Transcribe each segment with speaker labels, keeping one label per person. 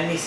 Speaker 1: NEC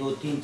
Speaker 2: 2-3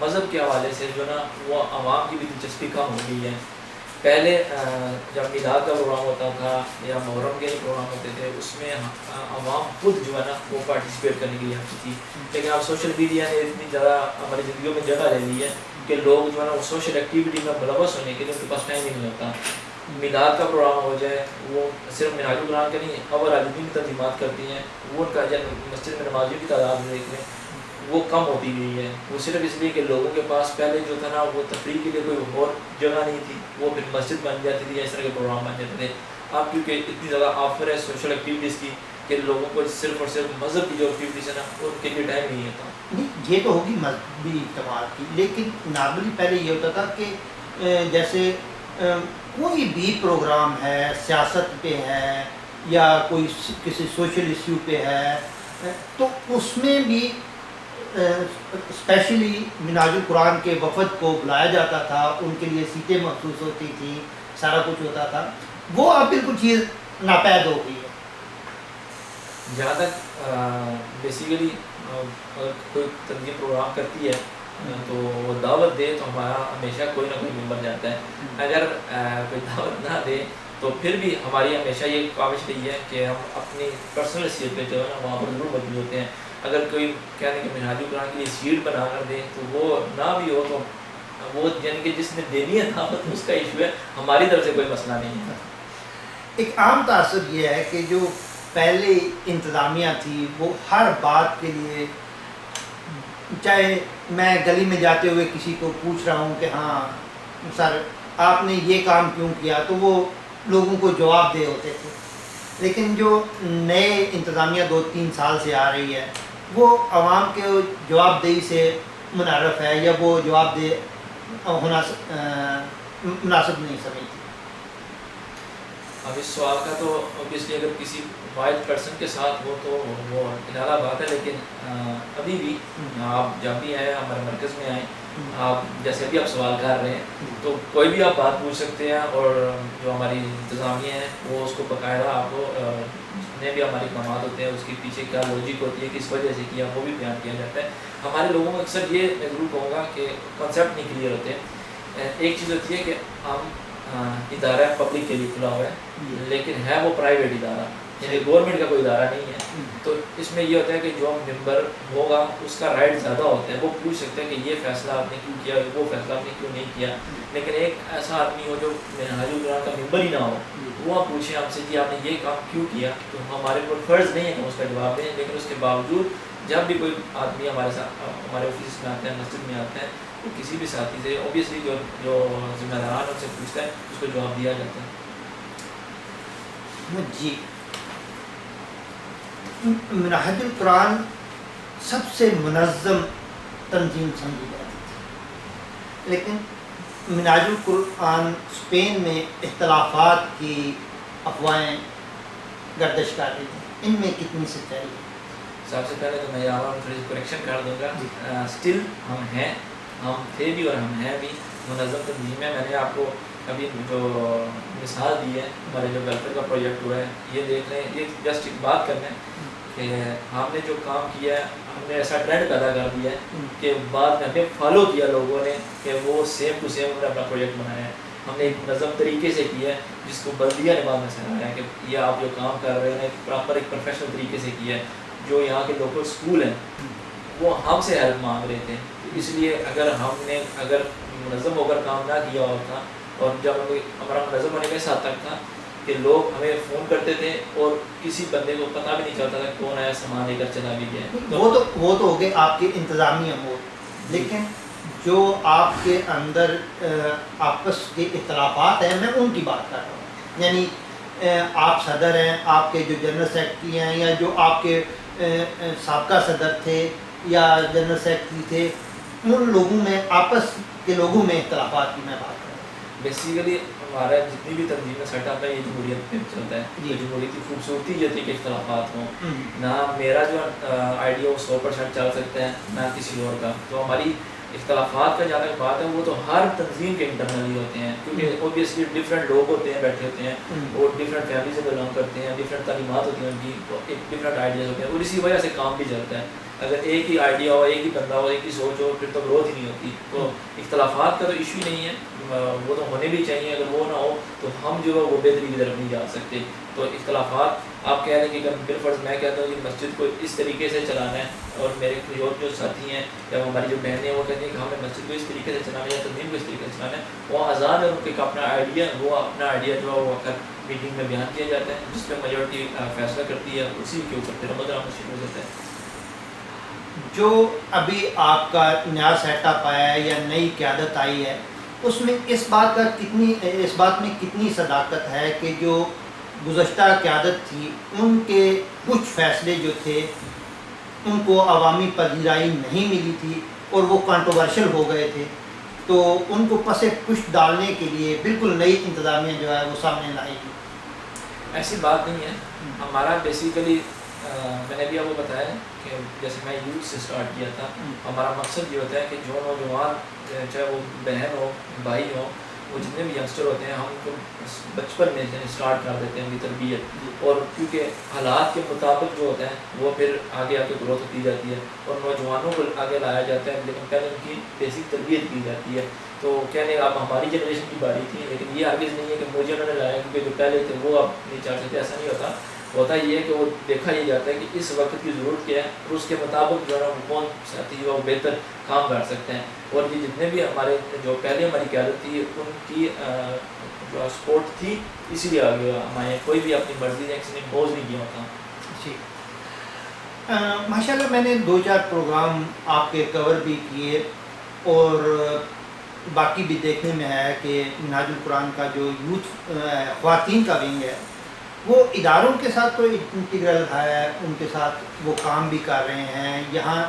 Speaker 1: مذہب کے حوالے سے جو نا وہ عوام کی بھی دلچسپی کم ہو گئی ہے. پہلے جب میلاد کا پروگرام ہوتا تھا یا محرم کے پروگرام ہوتے تھے اس میں عوام خود جو ہے نا وہ پارٹیسپیٹ کرنے کے لیے آتی تھی. لیکن اب سوشل میڈیا نے اتنی زیادہ ہماری زندگیوں میں جگہ لے لی ہے کہ لوگ جو ہے نا وہ سوشل ایکٹیویٹی میں ملوث ہونے کے لیے ان کے پاس ٹائم ہی نہیں ہوتا. میلاد کا پروگرام ہو جائے وہ صرف منہاج القرآن کا نہیں خبر عالمین کی تنظیمات کرتی ہیں, وہ ان کا مسجد میں نمازیوں کی تعداد دیکھ لیں وہ کم ہوتی گئی ہے. وہ صرف اس لیے کہ لوگوں کے پاس پہلے جو تھا نا وہ تفریح کے لیے کوئی اور جگہ نہیں تھی, وہ پھر مسجد بن جاتی تھی یا اس طرح کے پروگرام بن جاتے تھے. اب کیونکہ اتنی زیادہ آفر ہے سوشل ایکٹیویٹیز کی کہ لوگوں کو صرف اور صرف مذہب کی جو ایکٹیویٹیز ہے نا ان کے لیے ٹائم نہیں ہوتا.
Speaker 2: نہیں یہ تو ہوگی مذہبی اعتبار کی, لیکن نارملی پہلے یہ ہوتا تھا کہ جیسے کوئی بھی پروگرام ہے سیاست پہ ہے یا کوئی کسی سوشل ایشو پہ ہے تو اس میں بھی اسپیشلی منہاج القرآن کے وفد کو بلایا جاتا تھا, ان کے لیے سیٹیں مخصوص ہوتی تھیں, سارا کچھ ہوتا تھا. وہ اب بالکل چیز ناپید ہو گئی ہے.
Speaker 1: جہاں تک بیسیکلی اگر کوئی تنظیم پروگرام کرتی ہے تو وہ دعوت دے تو ہمارا ہمیشہ کوئی نہ کوئی ممبر جاتا ہے. اگر کوئی دعوت نہ دے تو پھر بھی ہماری ہمیشہ یہ کاوش رہی ہے کہ ہم اپنی پرسنل حیثیت پہ جو ہے نا وہاں پر ضرور موجود ہوتے ہیں. اگر کوئی کہنے کہ منہاج القرآن کے لیے سیٹ بنا کر دیں تو وہ نہ بھی ہو تو وہ یعنی کہ جس نے دینی ہے دعوت اس کا ایشو ہے, ہماری طرف سے کوئی مسئلہ نہیں ہے.
Speaker 2: ایک عام تاثر یہ ہے کہ جو پہلے انتظامیہ تھی وہ ہر بات کے لیے, چاہے میں گلی میں جاتے ہوئے کسی کو پوچھ رہا ہوں کہ ہاں سر آپ نے یہ کام کیوں کیا, تو وہ لوگوں کو جواب دے ہوتے تھے. لیکن جو نئے انتظامیہ 2-3 سال سے آ رہی ہے وہ عوام کے جواب دہی سے منعرف ہے یا وہ جواب دہ ہونا مناسب نہیں سمجھتی.
Speaker 1: اب اس سوال کا تو اوبیسلی اگر کسی واحد پرسن کے ساتھ ہو تو وہ کنارہ بات ہے, لیکن ابھی بھی آپ جب بھی آئے ہمارے مرکز میں آئیں, آپ جیسے ابھی آپ سوال کر رہے ہیں تو کوئی بھی آپ بات پوچھ سکتے ہیں, اور جو ہماری انتظامیہ ہیں وہ اس کو باقاعدہ آپ کو جتنے بھی ہمارے اقدامات ہوتے ہیں اس کے پیچھے کیا لاجک ہوتی ہے, کس وجہ سے کیا, وہ بھی بیان کیا جاتا ہے. ہمارے لوگوں میں اکثر یہ میں ضرور کہوں گا کہ کنسیپٹ نہیں کلیئر ہوتے. ایک چیز ہوتی ہے کہ ہم ادارہ پبلک کے لیے کھلا ہوا ہے لیکن ہے وہ پرائیویٹ ادارہ, یعنی گورنمنٹ کا کوئی ادارہ نہیں ہے. تو اس میں یہ ہوتا ہے کہ جو ممبر ہوگا اس کا رائٹ زیادہ ہوتا ہے, وہ پوچھ سکتے ہیں کہ یہ فیصلہ آپ نے کیوں کیا, وہ فیصلہ آپ نے کیوں نہیں کیا. لیکن ایک ایسا آدمی ہو جو منہاج القرآن کا ممبر ہی نہ ہو, وہ آپ پوچھیں ہم سے کہ آپ نے یہ کام کیوں کیا, تو ہمارے اوپر فرض نہیں ہے کہ ہم اس کا جواب دیں. لیکن اس کے باوجود جب بھی کوئی آدمی ہمارے ساتھ ہمارے آفس میں آتا ہے, مسجد میں آتا ہے, تو کسی بھی ساتھی سے اوبیسلی جو ذمہ داران ان سے پوچھتا ہے اس کو جواب دیا جاتا ہے.
Speaker 2: جی منہاج القرآن سب سے منظم تنظیم سمجھی جاتی تھی, لیکن منہاج القرآن اسپین میں اختلافات کی افواہیں گردش کر رہی تھیں, ان میں کتنی سچائی ہے؟
Speaker 1: سب سے پہلے تو میں یہاں تھوڑی کریکشن کر دوں گا. اسٹل ہم ہیں, ہم تھے بھی اور ہم ہیں بھی منظم تنظیم ہے. میں نے آپ کو ابھی جو مثال دی ہے ہمارے جو ویلفیئر کا پروجیکٹ ہوا ہے, یہ دیکھ لیں, یہ جسٹ ایک بات کرنا ہے کہ ہم نے جو کام کیا ہے ہم نے ایسا ٹرینڈ پیدا کر دیا ہے کہ بعد میں ہمیں فالو کیا لوگوں نے کہ وہ سیم ٹو سیم انہوں نے اپنا پروجیکٹ بنایا ہے. ہم نے ایک منظم طریقے سے کیا ہے جس کو بلدیہ نے بعد میں سراہا ہے کہ یہ آپ جو کام کر رہے ہیں پراپر ایک پروفیشنل طریقے سے کیا ہے. جو یہاں کے لوکل اسکول ہیں وہ ہم سے ہیلپ مانگ رہے تھے, اس لیے اگر ہم نے اگر منظم ہو کر کام نہ کیا ہوتا, اور جب ہمارا منظم ہونے کا اس حد تک تھا کہ لوگ ہمیں فون کرتے تھے اور کسی بندے کو پتہ بھی نہیں چلتا تھا کون آیا سامان لے کر چلا بھی گیا.
Speaker 2: وہ تو ہو گئے آپ کے انتظامیہ ہو, لیکن جو آپ کے اندر آپس کے اختلافات ہیں میں ان کی بات کر رہا ہوں. یعنی آپ صدر ہیں, آپ کے جو جنرل سیکرٹری ہیں یا جو آپ کے سابقہ صدر تھے یا جنرل سیکرٹری تھے, ان لوگوں میں آپس کے لوگوں میں اختلافات کی میں بات کر رہا ہوں.
Speaker 1: بیسیکلی ہمارا جتنی بھی تنظیم سیٹ اپ ہے یہ جمہوریت پہ چلتا ہے. جمہوریت کی خوبصورتی یہ تھی کہ اختلافات ہوں, نہ میرا جو آئیڈیا وہ 100% چل سکتا ہے نہ کسی اور کا. تو ہماری اختلافات کا جہاں تک بات ہے وہ تو ہر تنظیم کے انٹرنلی ہوتے ہیں، کیونکہ اوبیسلی ڈفرینٹ لوگ ہوتے ہیں بیٹھے ہوتے ہیں، وہ ڈفرینٹ فیملی سے بلانگ کرتے ہیں، ڈفرینٹ تعلیمات ہوتی ہیں ان کی، ایک ڈفرینٹ آئیڈیاز ہوتے ہیں، اور اسی وجہ سے کام بھی چلتا ہے. اگر ایک ہی آئیڈیا ہو، ایک ہی بندہ ہو، ایک ہی سوچ ہو، پھر تو گروتھ ہی نہیں ہوتی. تو اختلافات کا تو ایشو ہی نہیں ہے، وہ تو ہونے بھی چاہیے. اگر وہ نہ ہو تو ہم جو ہے وہ بہتری کی طرف نہیں جا سکتے. تو اختلافات آپ کہہ رہے ہیں کہ اگر بالفرض میں کہتا ہوں کہ مسجد کو اس طریقے سے چلانا ہے، اور میرے کوئی اور جو ساتھی ہیں یا ہماری جو بہنیں ہیں وہ کہتی ہیں کہ ہمیں مسجد کو اس طریقے سے چلانا ہے یا تنظیم کو اس طریقے سے چلانا ہے، وہ آزاد ہے، ان کے اپنا آئیڈیا، وہ اپنا آئیڈیا جو ہے وہ اکثر میٹنگ میں بیان کیا جاتا ہے، جس پہ میجورٹی فیصلہ کرتی ہے، اسی کے اوپر پھر عمل درآمد شروع ہو جاتا ہے.
Speaker 2: جو ابھی آپ کا نیا سیٹ اپ آیا ہے یا نئی قیادت آئی ہے، اس میں اس بات میں کتنی صداقت ہے کہ جو گزشتہ قیادت تھی ان کے کچھ فیصلے جو تھے ان کو عوامی پذیرائی نہیں ملی تھی اور وہ کنٹروورشل ہو گئے تھے، تو ان کو پس پشت ڈالنے کے لیے بالکل نئی انتظامیہ جو ہے وہ سامنے لائی گی؟
Speaker 1: ایسی بات نہیں ہے. ہمارا بیسیکلی میں نے بھی آپ کو بتایا ہے کہ جیسے میں یوتھ سے اسٹارٹ کیا تھا، ہمارا مقصد یہ ہوتا ہے کہ جو نوجوان چاہے وہ بہن ہو، بھائی ہو، وہ جتنے بھی ینگسٹر ہوتے ہیں ہم ان کو بچپن میں اسٹارٹ کر دیتے ہیں ان کی تربیت، اور کیونکہ حالات کے مطابق جو ہوتا ہے وہ پھر آگے آ کے گروتھ کی جاتی ہے اور نوجوانوں کو آگے لایا جاتا ہے، لیکن پہلے ان کی بیسک تربیت کی جاتی ہے. تو کہنے اب ہماری جنریشن کی باری تھی، لیکن یہ ہرگز نہیں ہے کہ مجھے انہوں نے لایا کیونکہ جو پہلے تھے وہ اب نہیں چاہ سکتے، ایسا نہیں ہوتا. ہوتا یہ ہے کہ وہ دیکھا یہ جاتا ہے کہ اس وقت کی ضرورت کیا ہے اور اس کے مطابق جو ہے وہ کون ساتھی ہے وہ بہتر کام کر سکتے ہیں. اور یہ جتنے بھی ہمارے جو پہلے ہماری قیادت تھی ان کی جو سپورٹ تھی، اسی لیے آگے ہمارے کوئی بھی اپنی مرضی سے کسی نے امپوز نہیں کیا ہوتا.
Speaker 2: جی ماشاء اللہ، میں نے 2-4 پروگرام آپ کے کور بھی کیے اور باقی بھی دیکھنے میں ہے کہ منہاج القرآن کا جو یوتھ خواتین کا ونگ ہے وہ اداروں کے ساتھ تو انٹیگرل ہے، ان کے ساتھ وہ کام بھی کر رہے ہیں، یہاں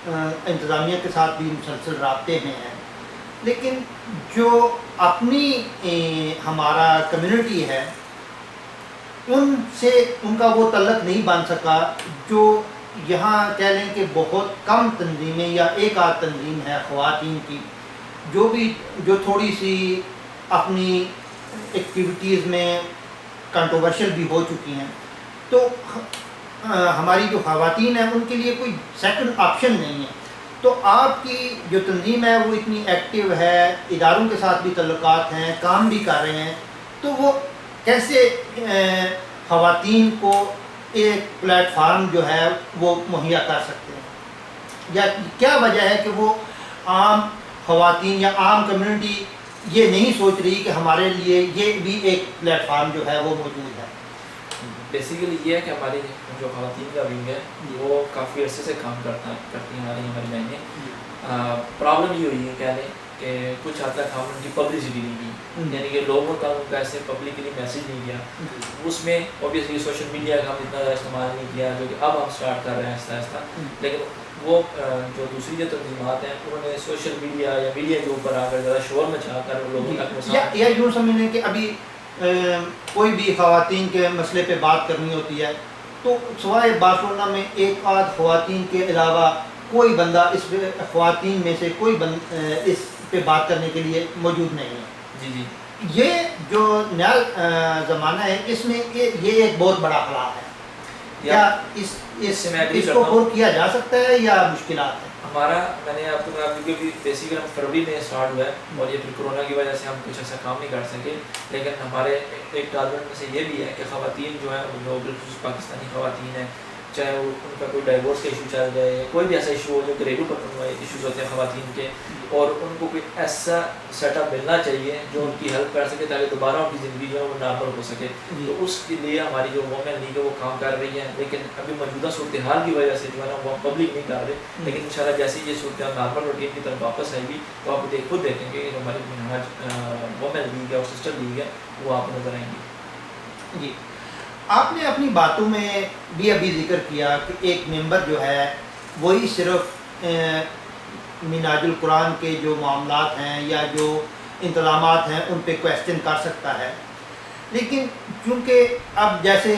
Speaker 2: انتظامیہ کے ساتھ بھی مسلسل رابطے میں ہیں، لیکن جو اپنی ہمارا کمیونٹی ہے ان سے ان کا وہ تعلق نہیں بن سکا. جو یہاں کہہ لیں کہ بہت کم تنظیمیں یا ایک آدھ تنظیم ہے خواتین کی جو تھوڑی سی اپنی ایکٹیویٹیز میں کنٹروورشل بھی ہو چکی ہیں، تو ہماری جو خواتین ہیں ان کے لیے کوئی سیکنڈ آپشن نہیں ہے. تو آپ کی جو تنظیم ہے وہ اتنی ایکٹیو ہے، اداروں کے ساتھ بھی تعلقات ہیں، کام بھی کر رہے ہیں، تو وہ کیسے خواتین کو ایک پلیٹ فارم جو ہے وہ مہیا کر سکتے ہیں، یا کیا وجہ ہے کہ وہ عام خواتین یا عام کمیونٹی یہ نہیں سوچ رہی کہ ہمارے لیے یہ بھی ایک پلیٹ فارم جو ہے وہ موجود ہے؟
Speaker 1: بیسیکلی یہ ہے کہ ہماری جو خواتین کا ونگ ہے وہ کافی عرصے سے کام کرتی ہیں ہماری بہنیں. پرابلم یہ ہوئی ہے کہہ لیں کہ کچھ حد تک ہم ان کی پبلسٹی نہیں کی، یعنی کہ لوگوں کا ان کا ایسے پبلکلی میسیج نہیں کیا. اس میں اوبیسلی سوشل میڈیا کا ہم اتنا زیادہ استعمال نہیں کیا جو کہ اب ہم اسٹارٹ کر رہے ہیں آہستہ آہستہ. لیکن وہ جو دوسری جو تنظیمات ہیں انہوں نے سوشل میڈیا یا میڈیا کے اوپر آ کر زیادہ شور مچا کر لوگوں تک
Speaker 2: یا یوں سمجھیں کہ ابھی کوئی بھی خواتین کے مسئلے پہ بات کرنی ہوتی ہے تو سوائے بارسلونا میں ایک آدھ خواتین کے علاوہ کوئی بندہ اس پہ، خواتین میں سے کوئی اس پہ بات کرنے کے لیے موجود نہیں ہے.
Speaker 1: جی جی
Speaker 2: یہ جو نیا زمانہ ہے اس میں یہ ایک بہت بڑا خلا ہے. کیا اس کو پور کیا جا سکتا ہے یا مشکلات ہیں؟
Speaker 1: ہمارا میں نے آپ کو کیونکہ بیسیکلی ہم فروری میں اسٹارٹ ہوا ہے اور یہ پھر کورونا کی وجہ سے ہم کچھ ایسا کام نہیں کر سکے، لیکن ہمارے ایک ٹارگیٹ میں سے یہ بھی ہے کہ خواتین جو ہیں جو بالخصوص پاکستانی خواتین ہیں، چاہے وہ ان کا کوئی ڈائیورس کا ایشو چل جائے، کوئی بھی ایسا ایشو ہو جو گھریلو ایشوز ہوتے ہیں خواتین کے، اور ان کو کوئی ایسا سیٹ اپ ملنا چاہیے جو ان کی ہیلپ کر سکے تاکہ دوبارہ ان کی زندگی جو ہے وہ نارمل ہو سکے. تو اس کے لیے ہماری جو وومن لیگ ہے وہ کام کر رہی ہے، لیکن ابھی موجودہ صورتحال کی وجہ سے جو ہے نا وہ پبلک نہیں کر رہے. لیکن انشاءاللہ جیسے یہ صورتحال نارمل روٹین کی طرف واپس آئے گی تو آپ خود دیکھیں گے کہ ہماری منہاج وومن لیگ ہے اور سسٹر لیگ ہے وہ آپ نظر آئیں گی.
Speaker 2: جی آپ نے اپنی باتوں میں بھی ابھی ذکر کیا کہ ایک ممبر جو ہے وہی صرف منہاج القرآن کے جو معاملات ہیں یا جو انتظامات ہیں ان پہ کویسچن کر سکتا ہے، لیکن چونکہ اب جیسے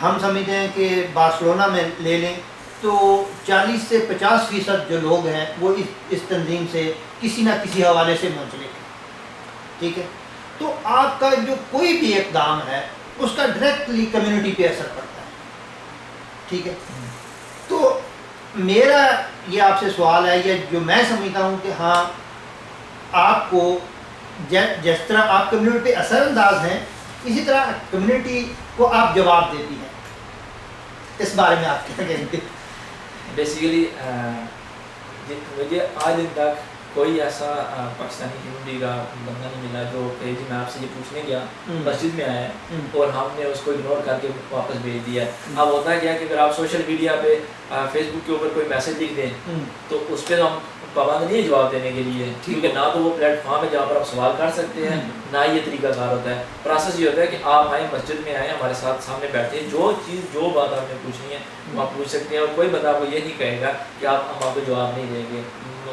Speaker 2: ہم سمجھتے ہیں کہ بارسلونا میں لے لیں تو 40 سے 50% جو لوگ ہیں وہ اس تنظیم سے کسی نہ کسی حوالے سے منسلک ہیں، ٹھیک ہے. تو آپ کا جو کوئی بھی اقدام ہے اس کا ڈائریکٹلی کمیونٹی پہ اثر پڑتا ہے، ٹھیک ہے. تو میرا یہ آپ سے سوال ہے، یا جو میں سمجھتا ہوں کہ ہاں آپ کو جس طرح آپ کمیونٹی پہ اثر انداز ہیں، اسی طرح کمیونٹی کو آپ جواب دیتی ہیں. اس بارے میں آپ کیا کہیں گے؟
Speaker 1: بیسیکلی مجھے آج دن تک کوئی ایسا پاکستانی کمیونٹی کا بندہ نہیں ملا جو کہ جی میں آپ سے یہ پوچھنے گیا مسجد میں آیا اور ہم نے اس کو اگنور کر کے واپس بھیج دیا. اب ہوتا کیا کہ اگر آپ سوشل میڈیا پہ فیس بک کے اوپر کوئی میسج لکھ دیں تو اس پہ تو ہم پابند نہیں ہے جواب دینے کے لیے، کیونکہ نہ تو وہ پلیٹ فارم ہے جہاں پر آپ سوال کر سکتے ہیں، نہ یہ طریقہ کار ہوتا ہے. پروسیس یہ ہوتا ہے کہ آپ آئیں، مسجد میں آئیں، ہمارے ساتھ سامنے بیٹھے ہیں، جو بات آپ نے پوچھنی ہے وہ آپ پوچھ سکتے ہیں، اور کوئی بندہ آپ کو یہ نہیں کہے گا کہ ہم آپ کو جواب نہیں دیں گے.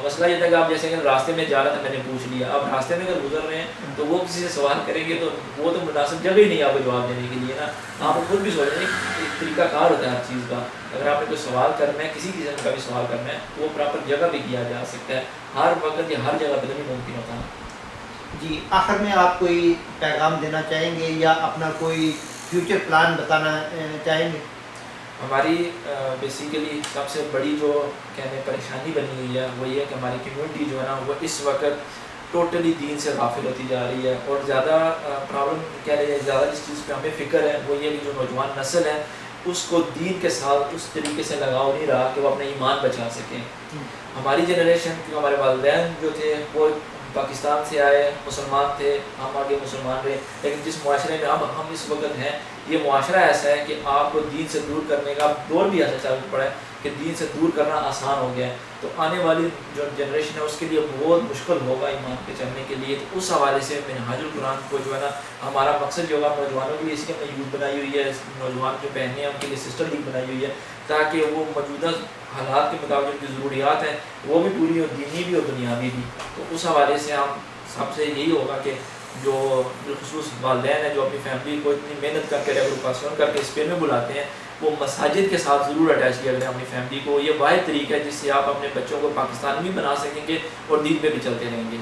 Speaker 1: مسئلہ یہ تھا کہ آپ جیسے کہ راستے میں جا رہا تھا، میں نے پوچھ لیا، اب راستے میں اگر گزر رہے ہیں تو وہ کسی سے سوال کریں گے تو وہ تو مناسب جگہ ہی نہیں آپ کو جواب دینے کے لیے نا. آپ خود بھی سوچ رہے ہیں ایک طریقہ کار ہوتا ہے ہر چیز کا. اگر آپ نے کوئی سوال کرنا ہے، کسی قسم کا بھی سوال کرنا ہے، تو وہ پراپر جگہ پہ کیا جا سکتا ہے. ہر وقت یا ہر جگہ پہ نہیں ممکن ہوتا.
Speaker 2: جی آخر میں آپ کوئی پیغام دینا چاہیں گے یا اپنا کوئی فیوچر پلان بتانا چاہیں گے؟
Speaker 1: ہماری بیسیکلی سب سے بڑی جو کہنے پریشانی بنی ہوئی ہے وہ یہ ہے کہ ہماری کمیونٹی جو ہے نا وہ اس وقت ٹوٹلی دین سے غافل ہوتی جا رہی ہے. اور زیادہ پرابلم کہہ رہے ہیں، زیادہ جس چیز پہ ہمیں فکر ہے وہ یہ کہ جو نوجوان نسل ہے اس کو دین کے ساتھ اس طریقے سے لگاؤ نہیں رہا کہ وہ اپنا ایمان بچا سکیں. ہماری جنریشن کیونکہ ہمارے والدین جو تھے وہ پاکستان سے آئے، مسلمان تھے، ہم آگے مسلمان رہے، لیکن جس معاشرے میں اب ہم اس وقت ہیں یہ معاشرہ ایسا ہے کہ آپ کو دین سے دور کرنے کا دور بھی ایسا چل پڑا ہے کہ دین سے دور کرنا آسان ہو گیا ہے. تو آنے والی جو جنریشن ہے اس کے لیے بہت مشکل ہوگا ایمان پہ چلنے کے لیے. تو اس حوالے سے منہاج القرآن کو جو ہے نا ہمارا مقصد جو ہوگا نوجوانوں کے لیے، اس کی ہم نے یوتھ بنائی ہوئی ہے، نوجوان جو بہنیں ہیں ان کے لیے سسٹر لیگ بنائی ہوئی ہے تاکہ وہ موجودہ حالات کے مطابق جو ضروریات ہیں وہ بھی پوری ہو، دینی بھی اور دنیاوی بھی. تو اس حوالے سے ہم سب سے یہی ہوگا کہ جو بالخصوص والدین ہیں جو اپنی فیملی کو اتنی محنت کر کے ریگولوکاسیون کر کے اسپین میں بلاتے ہیں، وہ مساجد کے ساتھ ضرور اٹیچ کیا کریں اپنی فیملی کو. یہ واحد طریقہ ہے جس سے آپ اپنے بچوں کو پاکستانی بھی بنا سکیں گے اور دین پہ بھی چلتے رہیں گے.